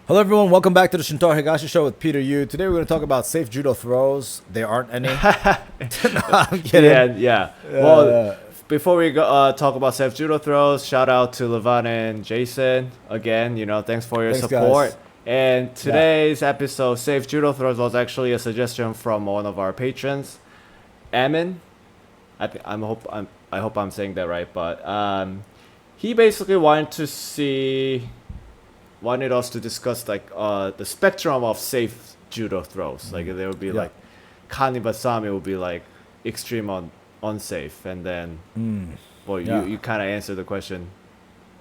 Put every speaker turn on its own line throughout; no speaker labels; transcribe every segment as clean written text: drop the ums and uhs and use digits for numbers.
Hello everyone, welcome back to the Shintaro Higashi show with Peter Yu. Today we're going to talk about safe judo throws. There aren't any. No, I'm kidding.
Yeah. Well, before we go, talk about safe judo throws, shout out to Levan and Jason again. Thanks for your support.
Guys.
And today's episode, safe judo throws, was actually a suggestion from one of our patrons, Amin. I hope I'm saying that right, but he basically wanted us to discuss the spectrum of safe judo throws. Like there would be like kanibasami would be like extreme on unsafe, and then you kind of answered the question,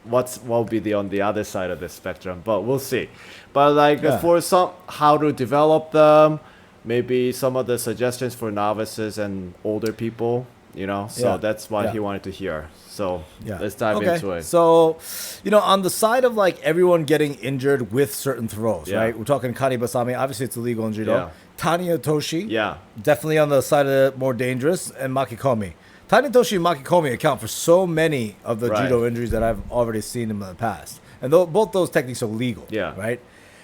what will be on the other side of the spectrum, but we'll see. But for some, how to develop them, maybe some of the suggestions for novices and older people, so that's what he wanted to hear. So let's dive into it.
So, on the side of like everyone getting injured with certain throws, right? We're talking kanibasami. Obviously, it's illegal in judo.
Yeah.
Tani-otoshi, definitely on the side of the more dangerous, and makikomi. Tani-otoshi and makikomi account for so many of the judo injuries that I've already seen in the past. And both those techniques are legal, right?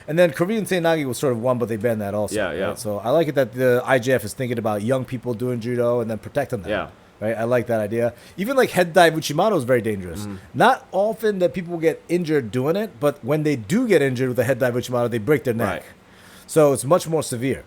And then Korean Seinagi was sort of one, but they banned that also. Right? So I like it that the IJF is thinking about young people doing judo and then protecting them. Right? I like that idea. Even like head dive Uchimano is very dangerous. Not often that people get injured doing it, but when they do get injured with a head dive Uchimano, they break their neck. So it's much more severe,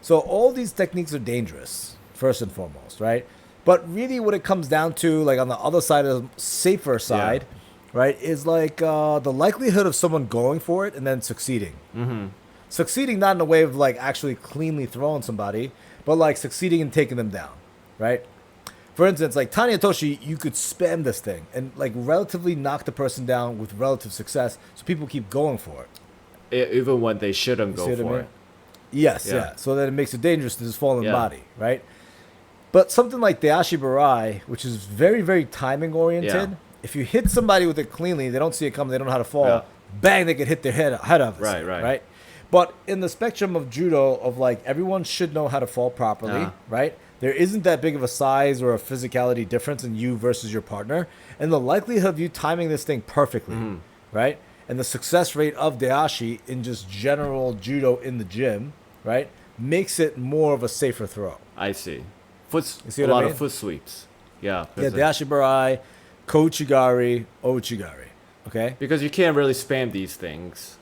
So all these techniques are dangerous, first and foremost, right? But really what it comes down to, like on the other side of the safer side, right, is like the likelihood of someone going for it and then succeeding. Succeeding not in a way of like actually cleanly throwing somebody, but like succeeding in taking them down, right? For instance, like Tani-otoshi, you could spam this thing and like relatively knock the person down with relative success, so people keep going for
it. Even when they shouldn't go for it.
Yes, So that it makes it dangerous to this fallen body, right? But something like Deashi Barai, which is very, very timing oriented, if you hit somebody with it cleanly, they don't see it coming, they don't know how to fall, bang, they could hit their head of it. Right? But in the spectrum of judo, of like everyone should know how to fall properly, right? There isn't that big of a size or a physicality difference in you versus your partner. And the likelihood of you timing this thing perfectly, right? And the success rate of Deashi in just general judo in the gym, right, makes it more of a safer throw.
I see. A lot of foot sweeps.
Deashi Barai, Kouchigari, Ouchigari. Okay?
Because you can't really spam these things.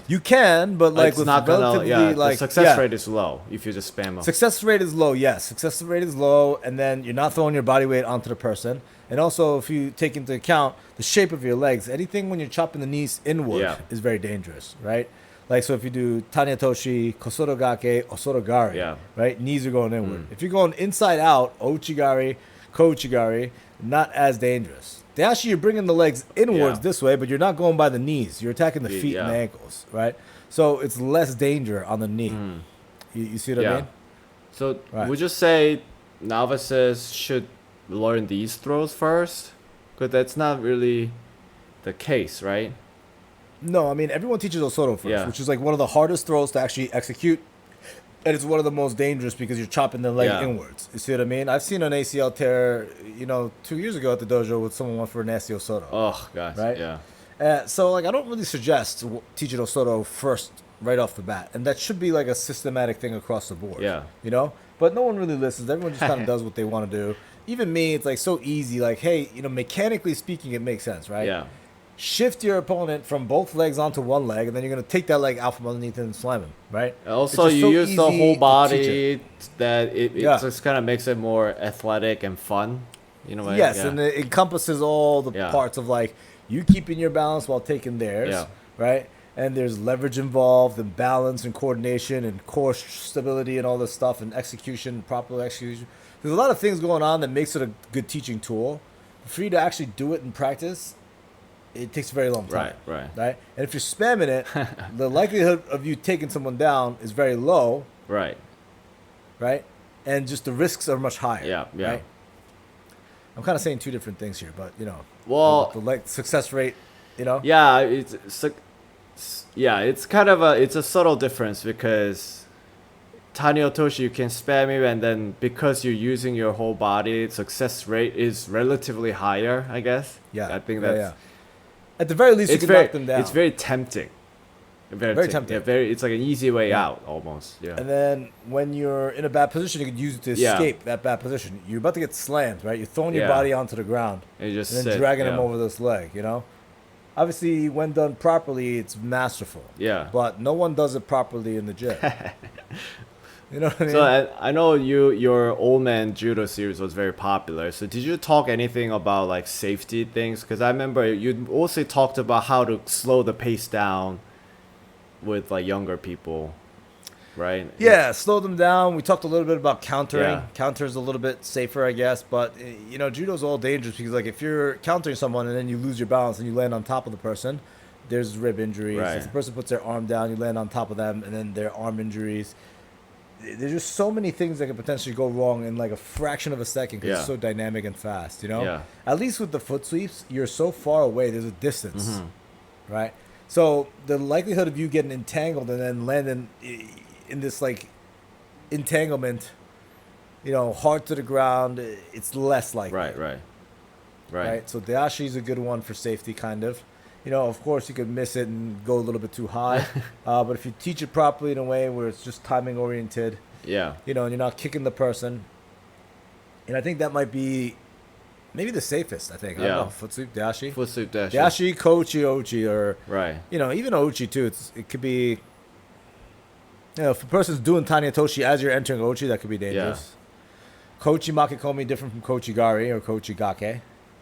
You can, but like
it's
with
not
relatively
the success rate is low if you just spam them.
Success rate is low, yes. Success rate is low, and then you're not throwing your body weight onto the person. And also, if you take into account the shape of your legs, anything when you're chopping the knees inward is very dangerous, right? Like, so if you do Tani-otoshi, Kosorogake, Osorogari, right? Knees are going inward. If you're going inside out, Ouchigari, Kouchigari, not as dangerous. Deashi, you're bringing the legs inwards this way, but you're not going by the knees. You're attacking the feet and the ankles, right? So it's less danger on the knee. You see what I mean?
So would you say novices should learn these throws first? Because that's not really the case, right?
No, I mean, everyone teaches Osotto first, which is like one of the hardest throws to actually execute. And it's one of the most dangerous because you're chopping the leg inwards. You see what I mean? I've seen an ACL tear, 2 years ago at the dojo with someone went for a nasty Osotto.
Oh, gosh.
Right? So, like, I don't really suggest teaching Osotto first right off the bat. And that should be like a systematic thing across the board. But no one really listens. Everyone just kind of does what they want to do. Even me, it's like so easy. Like, hey, mechanically speaking, it makes sense, right? Shift your opponent from both legs onto one leg, and then you're going to take that leg out from underneath and slam him, right?
Also, you use the whole body that it just kind of makes it more athletic and fun.
Yes, and it encompasses all the parts of like you keeping your balance while taking theirs, right? And there's leverage involved, and balance and coordination and core stability and all this stuff, and execution, proper execution. There's a lot of things going on that makes it a good teaching tool. For you to actually do it in practice, it takes a very long time. Right? And if you're spamming it, the likelihood of you taking someone down is very low. Right? And just the risks are much higher. Right? I'm kind of saying two different things here, but the success rate,
it's kind of it's a subtle difference because Tani-otoshi you can spam it, and then because you're using your whole body, success rate is relatively higher, I guess. I think that's.
At the very least, you can knock them down.
It's very tempting.
Very tempting.
Yeah, it's like an easy way out almost. Yeah.
And then when you're in a bad position, you can use it to escape that bad position. You're about to get slammed, right? You're throwing your body onto the ground
and
then dragging him over this leg, you know? Obviously, when done properly, it's masterful.
Yeah.
But no one does it properly in the gym. You know what I mean?
So I know your old man judo series was very popular. So did you talk anything about like safety things? Because I remember you also talked about how to slow the pace down with like younger people, right?
Yeah, slow them down. We talked a little bit about countering.
Yeah.
Counter's a little bit safer, I guess. But, you know, judo's all dangerous because, like, if you're countering someone and then you lose your balance and you land on top of the person, there's rib injuries.
Right.
If the person puts their arm down, you land on top of them and then their arm injuries. There's just so many things that could potentially go wrong in, like, a fraction of a second because it's so dynamic and fast, you know?
Yeah.
At least with the foot sweeps, you're so far away. There's a distance, right? So the likelihood of you getting entangled and then landing in this like entanglement, you know, hard to the ground, it's less likely. Right. So Dayashi is a good one for safety, kind of. You know, of course, you could miss it and go a little bit too high. But if you teach it properly in a way where it's just timing oriented, you know, and you're not kicking the person, and I think that might be maybe the safest, I think. I don't know. Foot sweep, dashi.
Foot sweep, dashi.
Dashi, kochi, ochi, or...
Right.
You know, even ochi, too. It could be... You know, if a person's doing tanya toshi as you're entering ochi, that could be dangerous. Kochi makikomi different from kochi gari or kochi gake.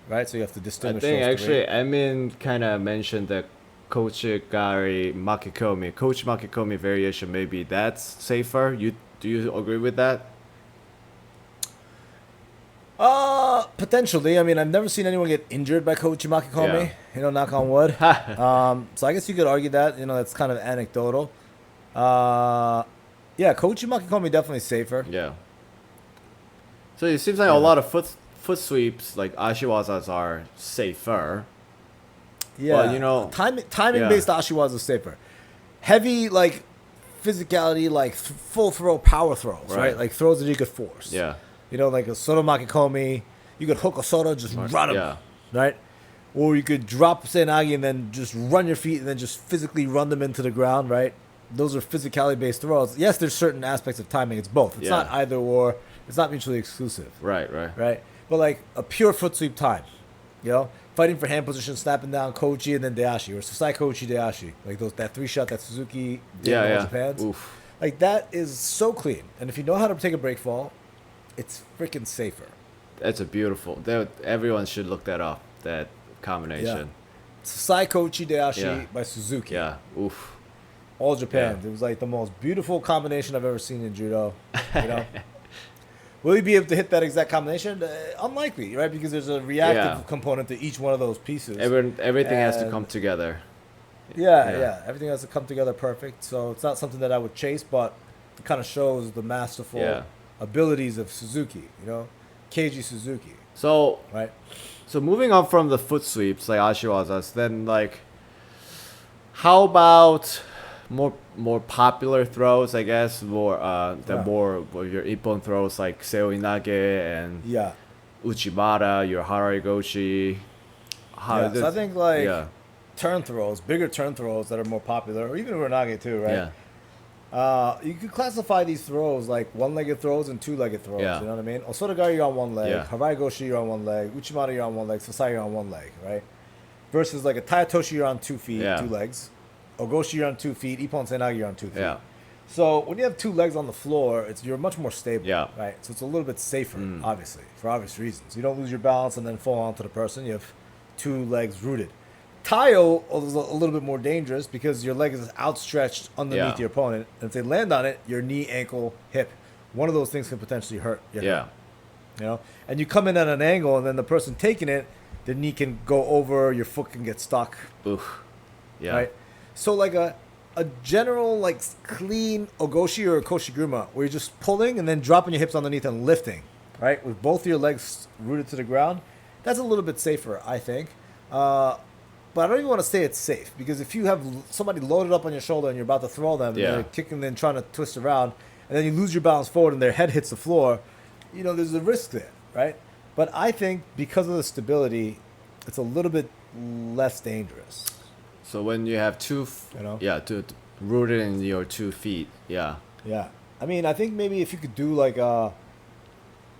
Right? So you have to distinguish those
I think,
three.
actually, Emin kind of mentioned that kochi gari makikomi. Kochi makikomi variation, maybe that's safer. Do you agree with that?
Potentially. I mean, I've never seen anyone get injured by Kochi Makikomi. You know, knock on wood. So I guess you could argue that. You know, that's kind of anecdotal. Yeah, Kochi Makikomi definitely safer.
Yeah. So it seems like a lot of foot sweeps, like ashiwazas, are safer.
Yeah.
But, you know,
timing-based ashiwaza is safer. Heavy, like, physicality, like full throw power throws, right? Like throws that you could force.
Yeah.
You know, like a Osotto makikomi, you could hook Osotto, just run him, right? Or you could drop Senagi and then just run your feet and then just physically run them into the ground, right? Those are physicality-based throws. Yes, there's certain aspects of timing. It's both. It's not either or. It's not mutually exclusive.
Right.
But like a pure foot sweep time, you know, fighting for hand position, snapping down kochi and then dayashi, or sasai kochi dayashi, like that 3-shot that Suzuki did in all Japan's.
Oof.
Like that is so clean. And if you know how to take a break fall, it's freaking safer.
That's a beautiful. Everyone should look that up. That combination.
Sasai kochi dayashi by Suzuki.
Yeah. Oof.
All Japan. It was like the most beautiful combination I've ever seen in judo. You know. Will you be able to hit that exact combination? Unlikely, right? Because there's a reactive component to each one of those pieces.
Everything has to come together.
Yeah. Everything has to come together perfect. So it's not something that I would chase, but it kind of shows the masterful abilities of Suzuki, you know? Keiji Suzuki.
So,
right?
So moving on from the foot sweeps, like ashiwazas, then like, how about more popular throws, I guess, more your ippon throws like seo inage and uchimata, your haraigoshi.
So I think like turn throws, bigger turn throws that are more popular, or even uranage too, right? You could classify these throws like one-legged throws and two-legged throws. You know what I mean? Osotogari, you're on one leg. Haraigoshi, you're on one leg. Uchimata, you're on one leg. Sasai, you're on one leg, right? Versus like a taitoshi, you're on 2 feet, 2 legs. Ogoshi, you're on 2 feet. Ippon senagi, you're on 2 feet. So when you have 2 legs on the floor, you're much more stable, right? So it's a little bit safer, obviously, for obvious reasons. You don't lose your balance and then fall onto the person. You have 2 legs rooted. Taio is a little bit more dangerous because your leg is outstretched underneath your opponent. And if they land on it, your knee, ankle, hip, one of those things can potentially hurt your hip. You know? And you come in at an angle, and then the person taking it, the knee can go over, your foot can get stuck.
Oof.
Right? So like a general like clean ogoshi or a koshiguruma where you're just pulling and then dropping your hips underneath and lifting, right? With both your legs rooted to the ground. That's a little bit safer, I think. But I don't even want to say it's safe because if you have somebody loaded up on your shoulder and you're about to throw them and they're kicking and trying to twist around and then you lose your balance forward and their head hits the floor, you know, there's a risk there, right? But I think because of the stability, it's a little bit less dangerous.
So when you have rooted in your 2 feet, yeah.
Yeah. I mean, I think maybe if you could do like a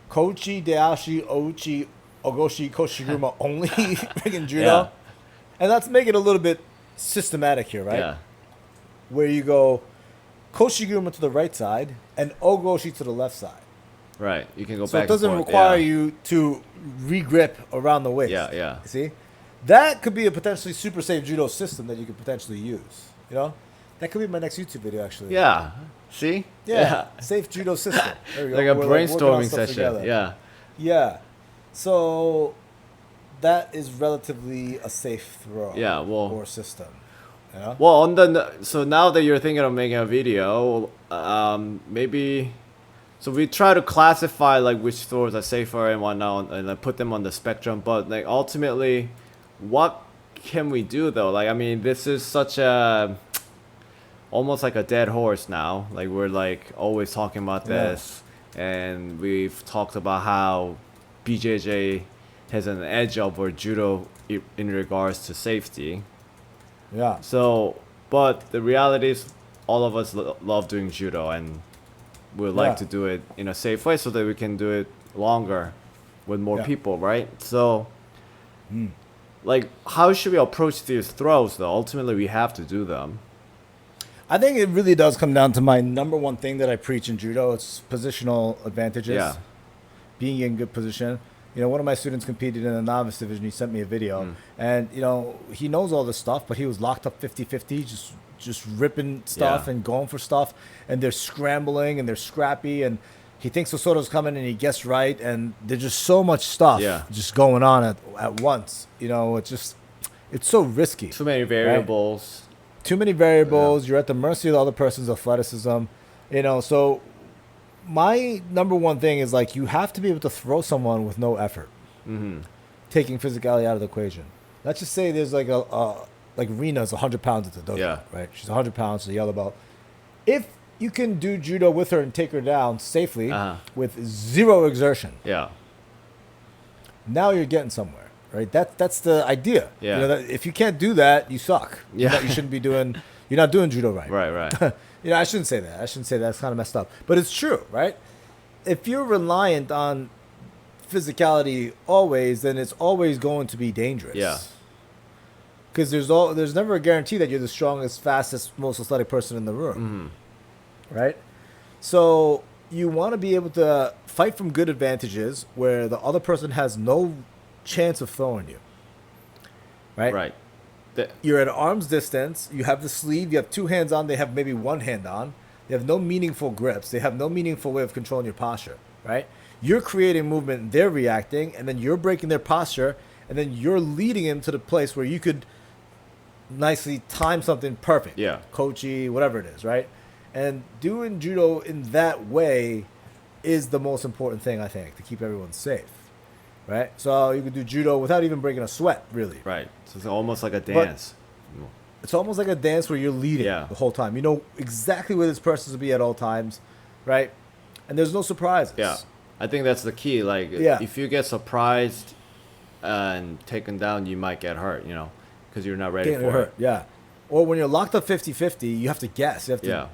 Kochi, Deashi, Ochi, Ogoshi, Koshiguruma only freaking judo.
Yeah.
And let's make it a little bit systematic here, right?
Yeah.
Where you go Koshiguruma to the right side and Ogoshi to the left side.
Right. You can go
So
back
it doesn't
and forth.
require you to re-grip around the waist.
Yeah, yeah.
You see? That could be a potentially super safe judo system that you could potentially use. You know? That could be my next YouTube video, actually.
Yeah. See?
Yeah. Safe judo system. There we go.
Like a
We're, working on
brainstorming
stuff
session.
together.
Yeah.
Yeah. So that is relatively a safe throw.
Yeah, well.
Or system. You know?
Well, so now that you're thinking of making a video, maybe. So we try to classify like which throws are safer and whatnot, and like, put them on the spectrum. But like ultimately, what can we do though? Like I mean, this is such a almost like a dead horse now. Like we're like always talking about this, and we've talked about how BJJ has an edge over judo in regards to safety.
Yeah.
So, but the reality is, all of us love doing judo, and we like to do it in a safe way so that we can do it longer with more people, right? So, like, how should we approach these throws, though? Ultimately, we have to do them.
I think it really does come down to my number one thing that I preach in judo. It's positional advantages.
Yeah.
Being in good position. You know, one of my students competed in the novice division. He sent me a video. And, you know, he knows all this stuff, but he was locked up 50-50, just ripping stuff and going for stuff. And they're scrambling and they're scrappy. And he thinks Osotto's coming and he gets right. And there's just so much stuff just going on at once. You know, it's so risky.
Too many variables.
Right? Too many variables. You're at the mercy of the other person's athleticism. You know, so my number one thing is like you have to be able to throw someone with no effort. Taking physicality out of the equation. Let's just say there's like like Rena's 100 pounds at the dojo, right? She's 100 pounds, she's a yellow belt. If you can do judo with her and take her down safely with zero exertion, now you're getting somewhere, right? That's the idea. You know, that if you can't do that, you suck. You shouldn't be doing. You're not doing judo right.
Right.
You know, I shouldn't say that. That's kind of messed up. But it's true, right? If you're reliant on physicality always, then it's always going to be dangerous. Yeah. Because there's never a guarantee that you're the strongest, fastest, most athletic person in the room. Right? So you want to be able to fight from good advantages where the other person has no chance of throwing you. Right?
Right.
You're at arm's distance. You have the sleeve. You have two hands on. They have maybe one hand on. They have no meaningful grips. They have no meaningful way of controlling your posture, right? You're creating movement. They're reacting. And then you're breaking their posture. And then you're leading them to the place where you could nicely time something perfect. Yeah. Kochi, whatever it is, right? And doing judo in that way is the most important thing, I think, to keep everyone safe. Right? So you can do judo without even breaking a sweat, really.
Right. So it's almost like a dance.
But it's almost like a dance where you're leading the whole time. You know exactly where this person's to be at all times, right? And there's no surprises.
Yeah. I think that's the key. Like, if you get surprised and taken down, you might get hurt, you know, because you're not ready for it.
Yeah. Or when you're locked up 50-50, you have to guess. You have to,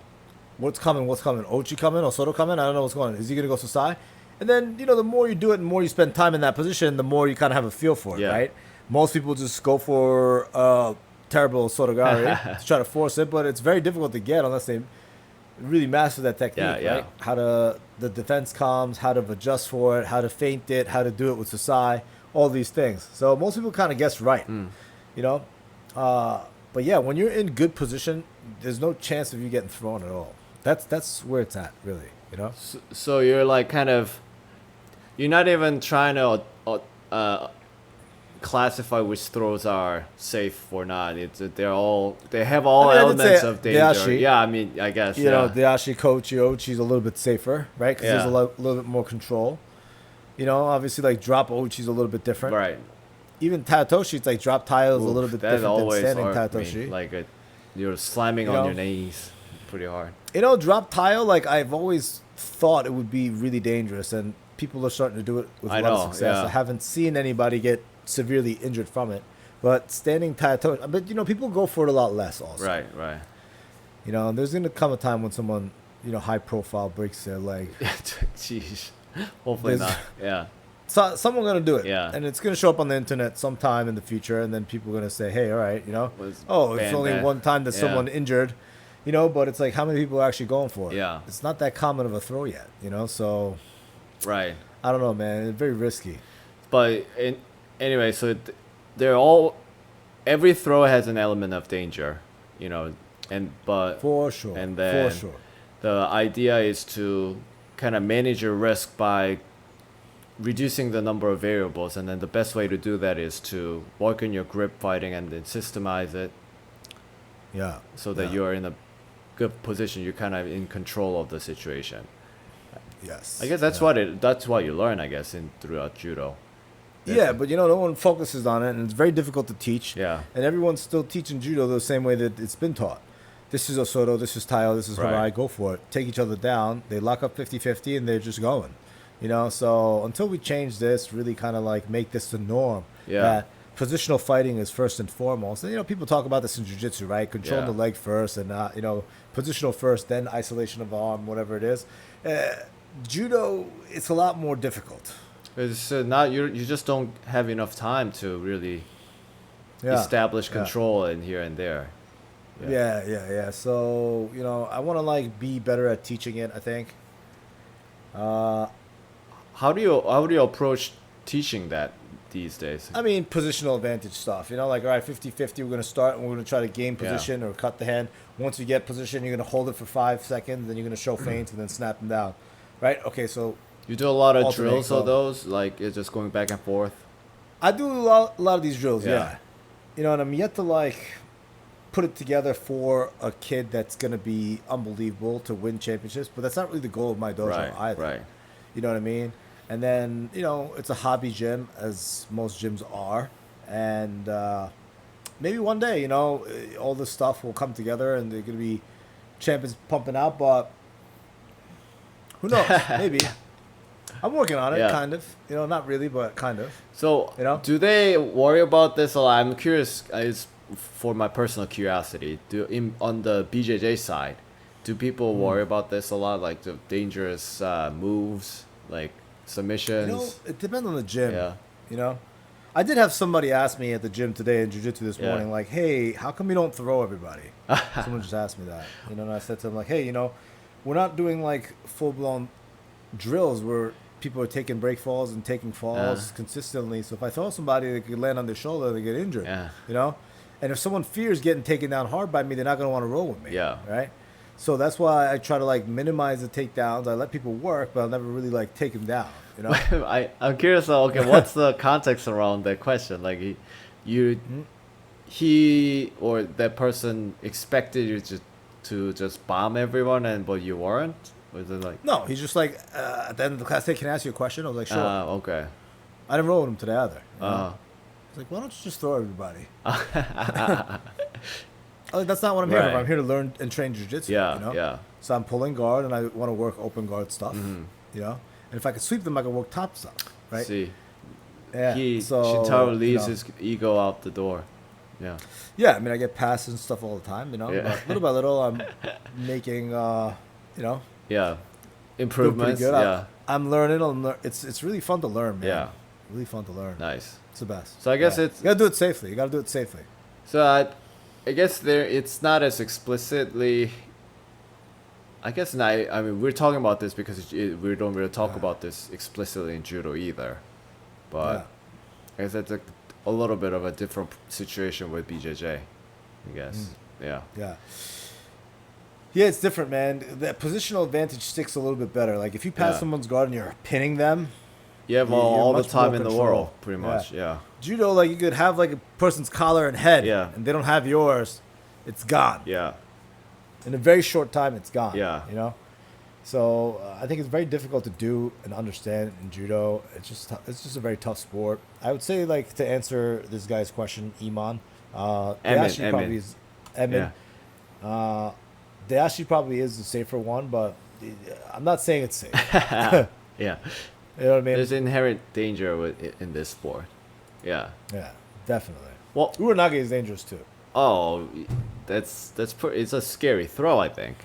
what's coming? Ochi coming? Osotto coming? I don't know what's going on. Is he going to go Sasai? And then, you know, the more you do it and the more you spend time in that position, the more you kind of have a feel for it, right? Most people just go for terrible Sotogari to try to force it, but it's very difficult to get unless they really master that technique, right? How the defense comes, how to adjust for it, how to feint it, how to do it with Sasai, all these things. So most people kind of guess right, you know? But yeah, when you're in good position, there's no chance of you getting thrown at all. That's where it's at, really, you know?
So you're like kind of... You're not even trying to classify which throws are safe or not. They have all elements of danger.
Deashi,
yeah, I mean, I guess.
You know, Deashi, Kochi, Ochi's a little bit safer, right? Because there's a little bit more control. You know, obviously, like drop Ochi's a little bit different. Right. Even Tatatoshi, it's like drop Taio is a little bit different than standing Tatatoshi.
Like you're slamming on your knees pretty hard.
You know, drop Taio, like I've always thought it would be really dangerous, and people are starting to do it with a lot of success. I haven't seen anybody get severely injured from it. But standing taito, but people go for it a lot less also.
Right, right.
There's gonna come a time when someone, high profile breaks their leg.
Jeez. Hopefully not. Yeah.
So someone's gonna do it.
Yeah.
And it's gonna show up on the internet sometime in the future, and then people are gonna say, hey, all right, it's only one time that someone injured, but it's like how many people are actually going for it?
Yeah.
It's not that common of a throw yet, so.
Right.
I don't know, man. It's very risky.
But anyway, so every throw has an element of danger, but
for sure.
And then
for sure.
The idea is to kind of manage your risk by reducing the number of variables, and then the best way to do that is to work on your grip fighting and then systemize it.
Yeah.
So that you're in a good position. You're kind of in control of the situation.
Yes.
I guess that's what you learn, I guess, throughout judo.
Yeah, but no one focuses on it, and it's very difficult to teach.
Yeah.
And everyone's still teaching judo the same way that it's been taught. This is Osotto, this is Taio, this is Harai, go for it. Take each other down. They lock up 50-50, and they're just going. So until we change this, really kind of like make this the norm.
Yeah.
That positional fighting is first and foremost. And, people talk about this in jiu-jitsu, right? Controlling the leg first, and, positional first, then isolation of the arm, whatever it is. Judo, it's a lot more difficult.
It's not you just don't have enough time to really establish control in here and there.
Yeah. So I want to be better at teaching it, I think.
How do you approach teaching that these days?
I mean, positional advantage stuff. All right, 50-50, we're going to start and we're going to try to gain position or cut the hand. Once you get position, you're going to hold it for 5 seconds, then you're going to show feints and then snap them down. Right? Okay, so
you do a lot of drills of those, like it's just going back and forth.
I do a lot of these drills, yeah. And I'm yet to put it together for a kid that's gonna be unbelievable to win championships, but that's not really the goal of my dojo either.
Right.
You know what I mean? And then it's a hobby gym, as most gyms are, and maybe one day all this stuff will come together and they're gonna be champions pumping out, but. Who knows? Maybe. I'm working on it, kind of. Not really, but kind of.
So, do they worry about this a lot? I'm curious, for my personal curiosity, on the BJJ side, do people worry about this a lot? Like the dangerous moves, like submissions?
It depends on the gym.
Yeah.
I did have somebody ask me at the gym today in jiu-jitsu this morning, like, hey, how come you don't throw everybody? Someone just asked me that. And I said to them, like, hey, we're not doing full-blown drills where people are taking break falls and taking falls consistently. So if I throw somebody, they could land on their shoulder, they get injured.
Yeah.
And if someone fears getting taken down hard by me, they're not going to want to roll with me.
Yeah.
Right? So that's why I try to minimize the takedowns. I let people work, but I'll never really take them down.
I'm curious. Okay, what's the context around that question? Like he or that person expected you to just bomb everyone, but you weren't? Was it like...
No, he's just at the end of the class, hey, can I ask you a question? I was like, sure.
Okay.
I didn't roll with him today either. He's like, why don't you just throw everybody? That's not what I'm here for. I'm here to learn and train jiu-jitsu.
Yeah.
So I'm pulling guard, and I want to work open guard stuff. And if I could sweep them, I could work top stuff. Right?
See.
Yeah.
Shintaro leaves his ego out the door. Yeah.
Yeah, I mean, I get passes and stuff all the time, But little by little, I'm making,
Yeah. Improvements.
Good.
Yeah.
I'm learning. It's really fun to learn, man.
Yeah.
Really fun to learn.
Nice.
It's the best.
So I guess it's...
You got to do it safely. You got to do it safely.
So I guess it's not as explicitly... I guess not. I mean, we're talking about this because we don't really talk about this explicitly in judo either. But I guess it's a little bit of a different situation with BJJ, I guess. Yeah.
Yeah, it's different, man. That positional advantage sticks a little bit better. Like if you pass someone's guard and you're pinning them,
all the time in the world, pretty much. Yeah.
Judo, you could have a person's collar and head, and they don't have yours, it's gone.
Yeah.
In a very short time, it's gone.
Yeah.
So I think it's very difficult to do and understand in judo. It's just a very tough sport. I would say to answer this guy's question, Iman, Dayashi probably is Emin. Dayashi probably is the safer one, but I'm not saying it's safe.
Yeah.
You know what I mean?
There's inherent danger in this sport. Yeah.
Yeah, definitely.
Well,
Uranage is dangerous too.
oh, it's a scary throw, I think.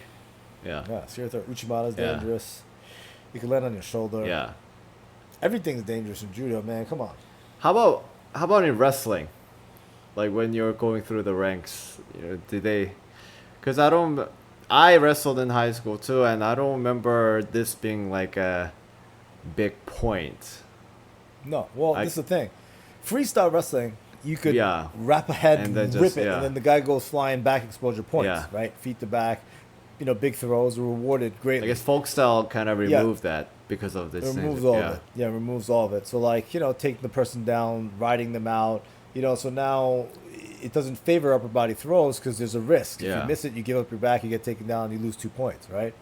Yeah.
Yeah, scary throw. Uchimata is
Yeah.
dangerous. You can land on your shoulder.
Yeah.
Everything's dangerous in judo, man. Come on.
How about in wrestling? Like when you're going through the ranks, did they? Because I wrestled in high school too, and I don't remember this being like a big point.
No. Well, this is the thing. Freestyle wrestling, you could
Yeah.
wrap ahead,
And then
rip
just-
it,
yeah.
and then the guy goes flying back, exposure points,
Yeah.
right? Feet to back. Big throws are rewarded
I
greatly.
guess folk style kind of
Yeah.
removed that because of this.
It
thing.
removes all
Yeah.
of it. Yeah, it removes all of it. So taking the person down, riding them out. So now it doesn't favor upper body throws because there's a risk. If
Yeah.
you miss it, you give up your back, you get taken down, you lose 2 points, right?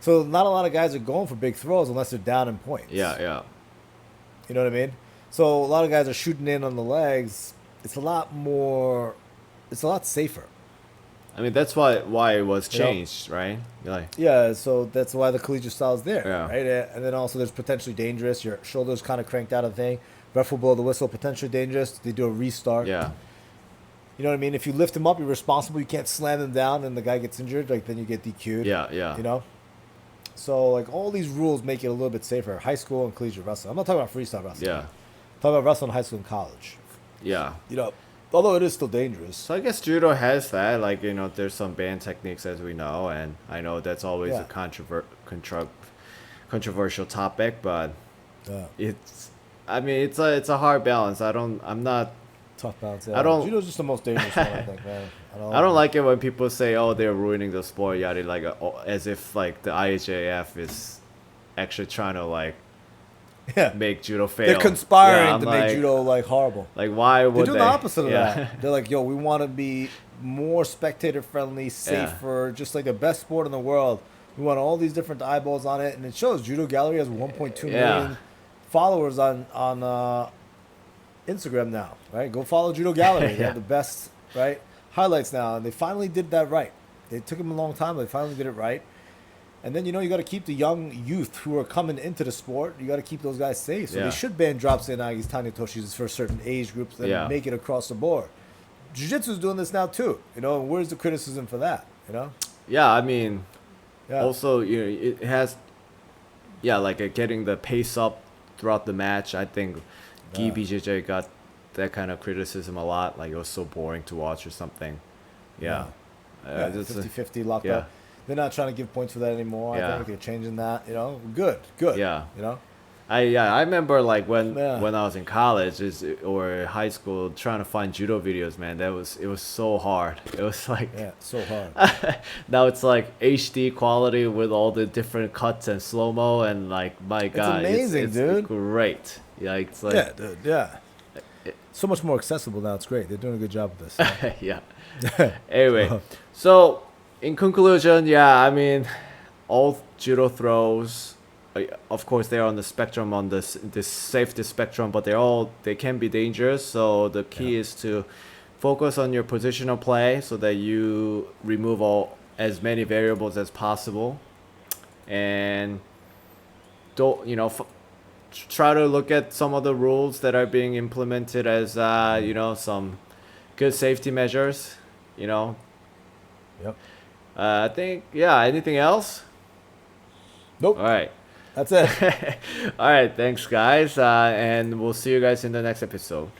So not a lot of guys are going for big throws unless they're down in points.
Yeah, yeah.
You know what I mean? So a lot of guys are shooting in on the legs. It's a lot safer.
I mean, that's why it was
You know?
changed, right? Like,
Yeah, so that's why the collegiate style is there,
Yeah.
right? And then also there's potentially dangerous. Your shoulders kind of cranked out of the thing. Ref will blow the whistle, potentially dangerous. They do a restart.
yeah,
You know what I mean? If you lift him up, you're responsible. You can't slam him down and the guy gets injured. Then you get DQ'd.
yeah, yeah.
So all these rules make it a little bit safer. High school and collegiate wrestling. I'm not talking about freestyle wrestling.
Yeah,
I'm talking about wrestling in high school and college.
yeah.
Although it is still dangerous.
So I guess judo has that. There's some banned techniques as we know, and I know that's always
Yeah.
a controversial topic, but
Yeah.
it's a hard balance. I'm not.
Tough balance.
I don't-
Judo's just the most dangerous one, I think, man.
I don't like it when people say, "Oh, they're ruining the sport," yada, as if the IHAF is actually trying to
Yeah.
make judo fail.
They're conspiring
Yeah, I'm
to make judo horrible.
Why
They're
would
doing
they?
the opposite of
Yeah.
that. They're like, yo, we want to be more spectator friendly, safer, just like the best sport in the world. We want all these different eyeballs on it, and it shows. Judo Gallery has 1.2 million followers on Instagram now, right? Go follow Judo Gallery. They
Yeah.
have the best highlights now, and they finally did that right. It took them a long time, but they finally did it right. And then you got to keep the young youth who are coming into the sport. You got to keep those guys safe. So
Yeah.
they should ban drops in Agis, Tanitoshis for certain age groups and
Yeah.
make it across the board. Jiu-Jitsu is doing this now too. And where's the criticism for that?
Yeah, I mean,
Yeah.
also it has, getting the pace up throughout the match. I think Gi BJJ got that kind of criticism a lot. It was so boring to watch or something. Yeah.
Yeah,
Just,
50-50 locked
yeah.
up. They're not trying to give points for that anymore.
Yeah.
I think they're changing that. Good.
Yeah.
You know.
I remember when
Yeah.
when I was in college or high school trying to find judo videos, man. It was so hard. It was
Yeah, so hard.
now it's HD quality with all the different cuts and slow mo and my god,
amazing,
it's
dude.
great. Yeah, it's
Yeah, dude. Yeah. So much more accessible now. It's great. They're doing a good job with this.
yeah. Anyway, so in conclusion, yeah, I mean, all judo throws, of course, they're on the spectrum on this safety spectrum, but they can be dangerous. So the key is to focus on your positional play so that you remove as many variables as possible, and don't try to look at some of the rules that are being implemented as some good safety measures.
Yep.
I think, anything else?
Nope.
All right.
That's it.
All right. Thanks, guys. And we'll see you guys in the next episode.